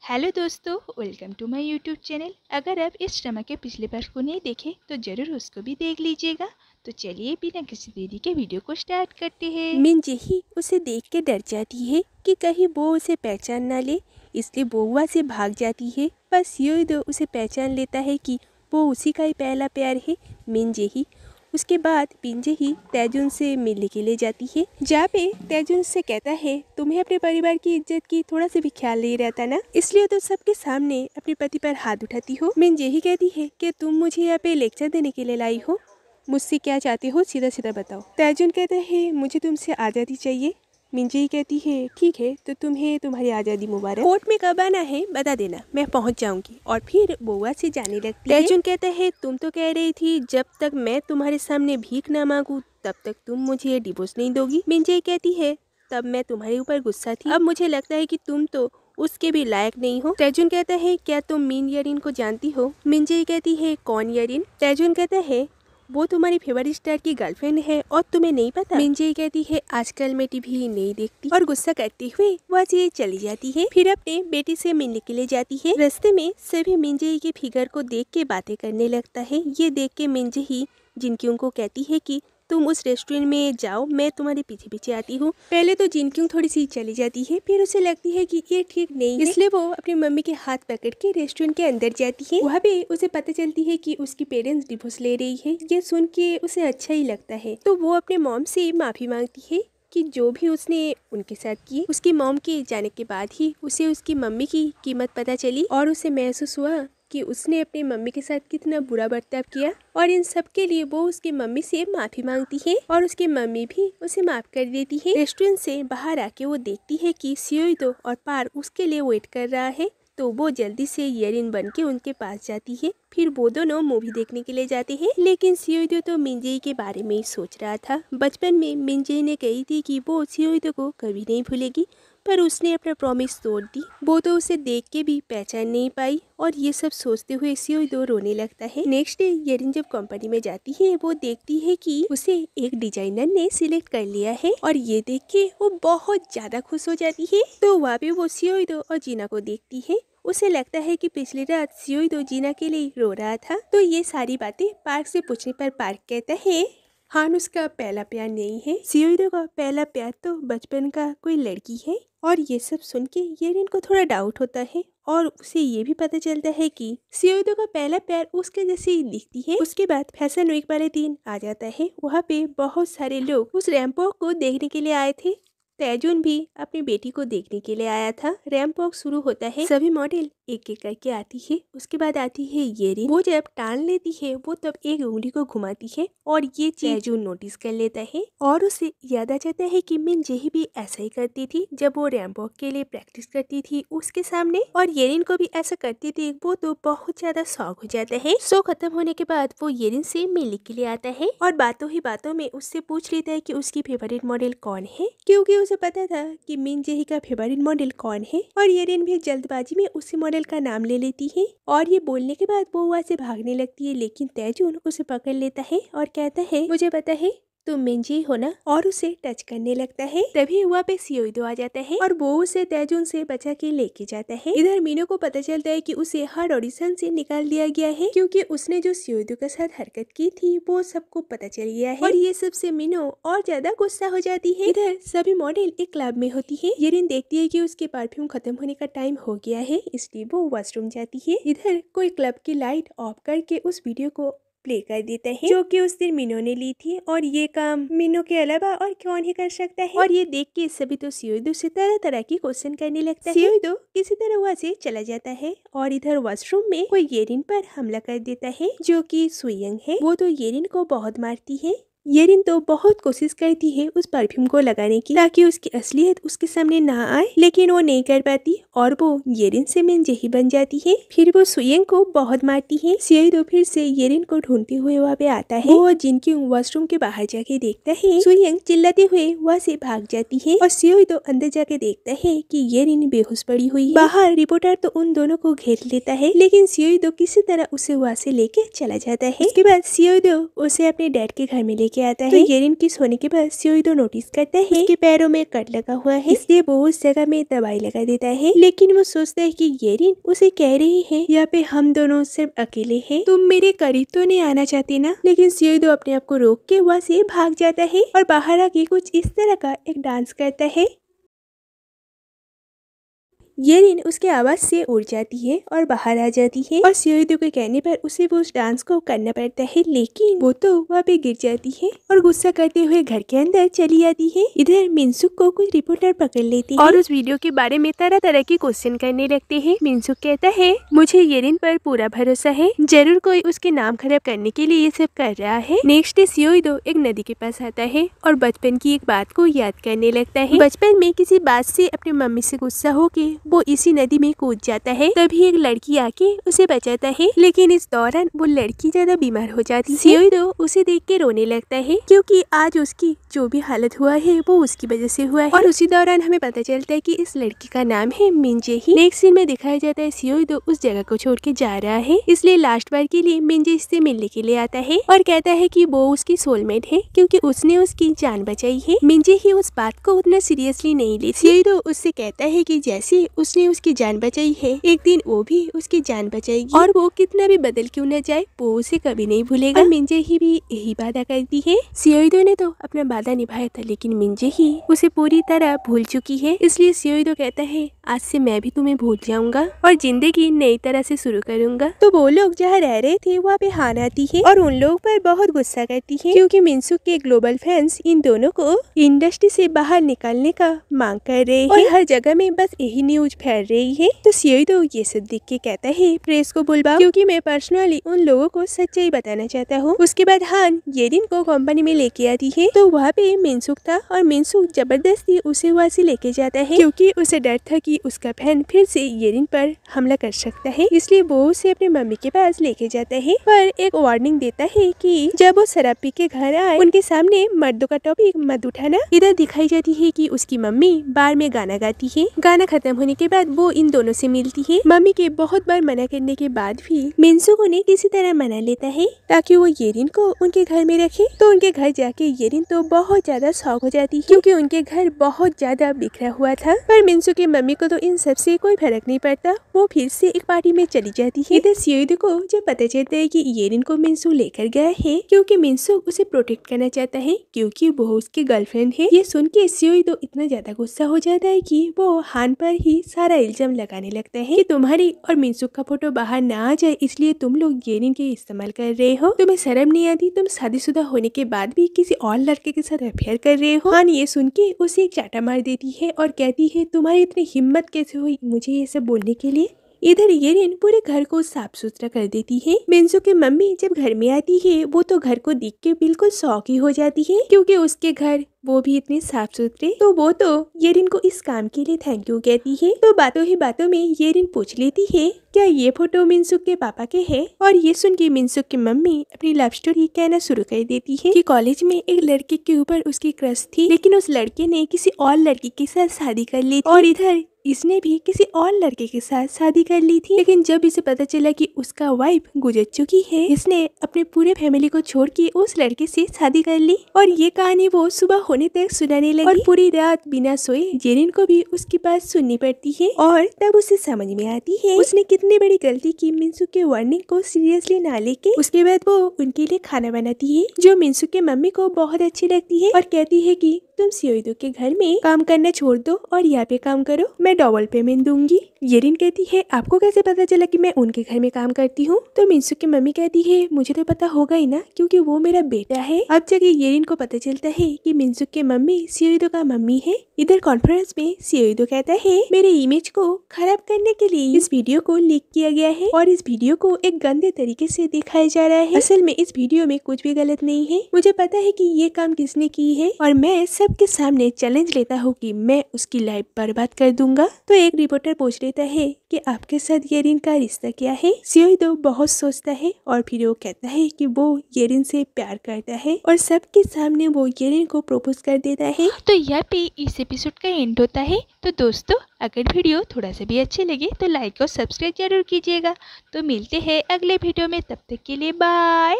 Hello दोस्तों, welcome to my YouTube channel. अगर आप इस ड्रामा के पिछले पार्ट को नहीं देखे तो ज़रूर उसको भी देख लीजिएगा। तो चलिए बिना किसी देरी के वीडियो को स्टार्ट करते हैं। मिनजेही उसे देख के डर जाती है कि कहीं वो उसे पहचान ना ले, इसलिए वो वहाँ से भाग जाती है। बस योइदो उसे पहचान लेता है कि वो उसी का ही पहला प्यार है, मिनजेही। उसके बाद मिनजेही तैजुन से मिलने के लिए जाती है, जहाँ पे तैजुन से कहता है तुम्हें अपने परिवार की इज्जत की थोड़ा सा भी ख्याल नहीं रहता ना, इसलिए तो सबके सामने अपने पति पर हाथ उठाती हो। मिनजेही कहती है कि तुम मुझे यहाँ पे लेक्चर देने के लिए लाई हो, मुझसे क्या चाहते हो सीधा सीधा बताओ। तैजुन कहता है मुझे तुमसे आज़ादी चाहिए। मिंजेही कहती है ठीक है, तो तुम्हें तुम्हारी आज़ादी मुबारक। कोर्ट में कब आना है बता देना, मैं पहुंच जाऊंगी। और फिर बोआ से जाने लगती है। तैजुन कहता है तुम तो कह रही थी जब तक मैं तुम्हारे सामने भीख ना मांगू तब तक तुम मुझे डिवोर्स नहीं दोगी। मिंजेही कहती है तब मैं तुम्हारे ऊपर गुस्सा थी, अब मुझे लगता है कि तुम तो उसके भी लायक नहीं हो। तैजुन कहता है क्या तुम मिन यरिन को जानती हो। मिंजेही कहती है कौन यरिन। तैजुन कहता है वो तुम्हारी फेवरेट स्टार की गर्लफ्रेंड है और तुम्हें नहीं पता। मिंजेही कहती है आजकल मैं टीवी नहीं देखती, और गुस्सा करते हुए वह से चली जाती है। फिर अपने बेटी से मिलने के लिए जाती है। रास्ते में सभी मिंजेही के फिगर को देख के बातें करने लगता है। ये देख के मिंजेही जिनक्यूंग को कहती है कि तुम उस रेस्टोरेंट में जाओ, मैं तुम्हारे पीछे पीछे आती हूँ। पहले तो जिनक्यूंग थोड़ी सी चली जाती है, फिर उसे लगती है कि ये ठीक नहीं है, इसलिए वो अपनी मम्मी के हाथ पकड़ के रेस्टोरेंट के अंदर जाती है। वहाँ पे उसे पता चलती है कि उसकी पेरेंट्स डिवोर्स ले रही है। ये सुन के उसे अच्छा ही लगता है, तो वो अपने मॉम से माफी मांगती है कि जो भी उसने उनके साथ की। उसकी मॉम के जाने के बाद ही उसे उसकी मम्मी की कीमत पता चली और उसे महसूस हुआ कि उसने अपनी मम्मी के साथ कितना बुरा बर्ताव किया, और इन सब के लिए वो उसकी मम्मी से माफी मांगती है और उसकी मम्मी भी उसे माफ कर देती है। रेस्टोरेंट से बाहर आके वो देखती है कि सियोइदो और पार उसके लिए वेट कर रहा है, तो वो जल्दी से यरिन बन के उनके पास जाती है। फिर वो दोनों मूवी देखने के लिए जाते हैं, लेकिन सियोइदो तो मिंजेही के बारे में ही सोच रहा था। बचपन में मिंजेही ने कही थी कि वो सियोइदो को कभी नहीं भूलेगी, पर उसने अपना प्रॉमिस तोड़ दी। वो तो उसे देख के भी पहचान नहीं पाई, और ये सब सोचते हुए सियोइदो रोने लगता है। नेक्स्ट डे यरिन जब कंपनी में जाती है, वो देखती है कि उसे एक डिजाइनर ने सिलेक्ट कर लिया है, और ये देख के वो बहुत ज्यादा खुश हो जाती है। तो वहाँ पे वो सियोइदो और जीना को देखती है। उसे लगता है कि पिछली रात सियोइदो जीना के लिए रो रहा था। तो ये सारी बातें पार्क से पूछने पर पार्क कहता है हान उसका पहला प्यार नहीं है, सियोइदो का पहला प्यार तो बचपन का कोई लड़की है। और ये सब सुन के येरिन को थोड़ा डाउट होता है, और उसे ये भी पता चलता है कि सियोइदो का पहला प्यार उसके जैसे ही दिखती है। उसके बाद फैशन वीक वाले दिन आ जाता है। वहाँ पे बहुत सारे लोग उस रैंप वॉक को देखने के लिए आए थे। तैजुन भी अपनी बेटी को देखने के लिए आया था। रैंप वॉक शुरू होता है, सभी मॉडल एक एक करके आती है। उसके बाद आती है येरिन। वो जब टान लेती है वो तब एक उंगली को घुमाती है, और ये चीज तैजुन नोटिस कर लेता है, और उसे याद आ जाता है कि मिंजेही भी ऐसा ही करती थी जब वो रैंप वॉक के लिए प्रैक्टिस करती थी उसके सामने, और येरिन को भी ऐसा करती थी। वो तो बहुत ज्यादा शौक हो जाता है। शो खत्म होने के बाद वो येरिन से मिलने के लिए आता है, और बातों ही बातों में उससे पूछ लेता है कि उसकी फेवरेट मॉडल कौन है, क्योंकि उसे पता था कि मिंजेही का फेवरेट मॉडल कौन है। और येरिन भी जल्दबाजी में उसी मॉडल का नाम ले लेती है, और ये बोलने के बाद वो वहाँ से भागने लगती है, लेकिन तैजुन उसे पकड़ लेता है और कहता है मुझे पता है तुम मिंजेही हो ना, और उसे टच करने लगता है। तभी वहाँ पे सियोइदो आ जाता है, और वो उसे तैजुन से बचा के लेके जाता है। इधर मीनो को पता चलता है कि उसे हर ऑडिशन से निकाल दिया गया है, क्योंकि उसने जो सियोइदो के साथ हरकत की थी वो सबको पता चल गया है, और ये सबसे मीनो और ज्यादा गुस्सा हो जाती है। इधर सभी मॉडल एक क्लब में होती है। येरिन देखती है कि उसके परफ्यूम खत्म होने का टाइम हो गया है, इसलिए वो वॉशरूम जाती है। इधर कोई क्लब की लाइट ऑफ करके उस वीडियो को प्ले कर देता है, जो कि उस दिन मीनो ने ली थी, और ये काम मीनो के अलावा और कौन ही कर सकता है। और ये देख के सभी तो सियोइदो से तरह तरह की क्वेश्चन करने लगता है। सियोइदो किसी तरह वहाँ से चला जाता है, और इधर वॉशरूम में कोई येरिन पर हमला कर देता है, जो कि सुयंग है। वो तो येरिन को बहुत मारती है। येरिन तो बहुत कोशिश करती है उस परफ्यूम को लगाने की, ताकि उसकी असलियत उसके सामने ना आए, लेकिन वो नहीं कर पाती, और वो येरिन से मिंजेही बन जाती है। फिर वो सुयंग को बहुत मारती है। सियोइदो फिर से येरिन को ढूंढते हुए वहाँ पे आता है। वो जिनकी वॉशरूम के बाहर जाके देखता है, सुयंग चिल्लाते हुए वहाँ से भाग जाती है, और सियोइदो अंदर जाके देखता है कि येरिन बेहोश पड़ी हुई है। बाहर रिपोर्टर तो उन दोनों को घेर लेता है, लेकिन सियोइदो किसी तरह उसे वहाँ से लेके चला जाता है। उसके बाद सियोइदो उसे अपने डैड के घर में लेके लेके आता है। तो येरिन किस होने के बाद सियोइदो नोटिस करता है उसके पैरों में कट लगा हुआ है, इसलिए वो उस जगह में दवाई लगा देता है। लेकिन वो सोचता है कि येरिन उसे कह रही है यहाँ पे हम दोनों सिर्फ अकेले हैं, तुम मेरे करीब तो नहीं आना चाहती ना। लेकिन सियोइदो अपने आप को रोक के वहाँ से भाग जाता है और बाहर आके कुछ इस तरह का एक डांस करता है। येरिन उसके आवाज से उड़ जाती है और बाहर आ जाती है और सियोइदो के कहने पर उसे वो उस डांस को करना पड़ता है, लेकिन वो तो वहाँ पे गिर जाती है और गुस्सा करते हुए घर के अंदर चली आती है। इधर मिनसुक को कुछ रिपोर्टर पकड़ लेते हैं और उस वीडियो के बारे में तरह तरह की क्वेश्चन करने लगते हैं। मिनसुक कहता है मुझे येरिन पर पूरा भरोसा है, जरूर कोई उसके नाम खराब करने के लिए ये सब कर रहा है। नेक्स्ट डे सियोइदो एक नदी के पास आता है और बचपन की एक बात को याद करने लगता है। बचपन में किसी बात से अपनी मम्मी से गुस्सा होके वो इसी नदी में कूद जाता है, तभी एक लड़की आके उसे बचाता है, लेकिन इस दौरान वो लड़की ज्यादा बीमार हो जाती है। सियोइदो उसे देख के रोने लगता है क्योंकि आज उसकी जो भी हालत हुआ है वो उसकी वजह से हुआ है। और उसी दौरान हमें पता चलता है कि इस लड़की का नाम है मिंजे ही। नेक्स्ट सीन में दिखाया जाता है सियोइदो उस जगह को छोड़ के जा रहा है, इसलिए लास्ट बार के लिए मिंजे इससे मिलने के लिए आता है और कहता है कि वो उसकी सोलमेट है क्योंकि उसने उसकी जान बचाई है। मिंजे ही उस बात को उतना सीरियसली नहीं लेती। सियोइदो उससे कहता है कि जैसे उसने उसकी जान बचाई है, एक दिन वो भी उसकी जान बचाएगी और वो कितना भी बदल क्यों न जाए वो उसे कभी नहीं भूलेगा। मिंजे ही भी यही वादा करती है। सियोइदो ने तो अपना वादा निभाया था, लेकिन मिंजे ही उसे पूरी तरह भूल चुकी है, इसलिए सियोइदो कहता है आज से मैं भी तुम्हें भूल जाऊंगा और जिंदगी नई तरह से शुरू करूंगा। तो वो लोग जहाँ रह रहे थे वहाँ पे हान आती है और उन लोग पर बहुत गुस्सा करती है क्योंकि मिनसुक के ग्लोबल फैंस इन दोनों को इंडस्ट्री से बाहर निकालने का मांग कर रहे हैं और हर जगह में बस यही न्यूज फैल रही है। तो सियोइदो ये सब देख के कहता है प्रेस को बुलवाओ क्योंकि मैं पर्सनली उन लोगों को सच्चाई बताना चाहता हूँ। उसके बाद हान येरिन को कंपनी में लेके आती है, तो वहाँ पे मिनसुक था और मिनसुक जबरदस्ती उसे वहाँ से लेके जाता है क्योंकि उसे डर था कि उसका फैन फिर से येरिन पर हमला कर सकता है, इसलिए वो उसे अपने मम्मी के पास लेके जाता है। पर एक वार्निंग देता है कि जब वो शराब पी के घर आए उनके सामने मर्दों का टॉपिक मत उठाना। इधर दिखाई जाती है कि उसकी मम्मी बार में गाना गाती है। गाना खत्म होने के बाद वो इन दोनों से मिलती है। मम्मी के बहुत बार मना करने के बाद भी मिनसुक उन्हें किसी तरह मना लेता है ताकि वो येरिन को उनके घर में रखे। तो उनके घर जाके येरिन तो बहुत ज्यादा शॉक हो जाती है क्योंकि उनके घर बहुत ज्यादा बिखरा हुआ था। पर मिनसुक की मम्मी को तो इन सब से कोई फर्क नहीं पड़ता, वो फिर से एक पार्टी में चली जाती है। इधर सियोइदो को जब पता चलता है कि येरिन को मिनसुक लेकर गया है क्योंकि मिनसुक उसे प्रोटेक्ट करना चाहता है क्योंकि वो उसकी गर्लफ्रेंड है, ये सुन के सियोइदो इतना ज्यादा गुस्सा हो जाता है कि वो हान पर ही सारा इल्जाम लगाने लगता है कि तुम्हारी और मिनसुक का फोटो बाहर ना आ जाए इसलिए तुम लोग येरिन के इस्तेमाल कर रहे हो। तुम्हें शर्म नहीं आती, तुम शादीशुदा होने के बाद भी किसी और लड़के के साथ अफेयर कर रहे हो। हान ये सुन के उसे एक चाटा मार देती है और कहती है तुम्हारी इतनी हिम्मत कैसे हुई मुझे ये सब बोलने के लिए। इधर येरिन पूरे घर को साफ सुथरा कर देती है। मिनसुक की मम्मी जब घर में आती है वो तो घर को देख के बिल्कुल शॉक ही हो जाती है क्योंकि उसके घर वो भी इतने साफ सुथरे। तो वो तो येरिन को इस काम के लिए थैंक यू कहती है। तो बातों ही बातों में येरिन पूछ लेती है क्या ये फोटो मिनसुक के पापा के है। और ये सुन के मिनसुक की मम्मी अपनी लव स्टोरी कहना शुरू कर देती है कि कॉलेज में एक लड़के के ऊपर उसकी क्रश थी, लेकिन उस लड़के ने किसी और लड़की के साथ शादी कर ली और इधर इसने भी किसी और लड़के के साथ शादी कर ली थी। लेकिन जब इसे पता चला कि उसका वाइफ गुजर चुकी है, इसने अपने पूरे फैमिली को छोड़ के उस लड़के से शादी कर ली और ये कहानी वो सुबह होने तक सुनाने लगी और पूरी रात बिना सोए येरिन को भी उसकी बात सुननी पड़ती है। और तब उसे समझ में आती है उसने कितनी बड़ी गलती की मिनसुक के वार्निंग को सीरियसली ना लेके। उसके बाद वो उनके लिए खाना बनाती है जो मिनसुक के मम्मी को बहुत अच्छी लगती है और कहती है कि तुम सियोइदो के घर में काम करना छोड़ दो और यहाँ पे काम करो, मैं डबल पेमेंट दूंगी। येरिन कहती है आपको कैसे पता चला कि मैं उनके घर में काम करती हूँ। तो मिनसुक की मम्मी कहती है मुझे तो पता होगा ही ना क्योंकि वो मेरा बेटा है। अब जब येरिन को पता चलता है कि मिनसुक की मम्मी सियोइदो का मम्मी है। इधर कॉन्फ्रेंस में सियोइदो कहता है मेरे इमेज को खराब करने के लिए इस वीडियो को लीक किया गया है और इस वीडियो को एक गंदे तरीके से दिखाया जा रहा है। असल में इस वीडियो में कुछ भी गलत नहीं है, मुझे पता है कि ये काम किसने की है और मैं सबके सामने चैलेंज लेता हूँ कि मैं उसकी लाइफ बर्बाद कर दूंगा। तो एक रिपोर्टर पूछ लेता है कि आपके साथ येरिन का रिश्ता क्या है। सियोइदो बहुत सोचता है और फिर वो कहता है कि वो येरिन से प्यार करता है और सबके सामने वो येरिन को प्रपोज कर देता है। तो यहाँ पे इस एपिसोड का एंड होता है। तो दोस्तों अगर वीडियो थोड़ा सा भी अच्छे लगे तो लाइक और सब्सक्राइब जरूर कीजिएगा। तो मिलते हैं अगले वीडियो में, तब तक के लिए बाय।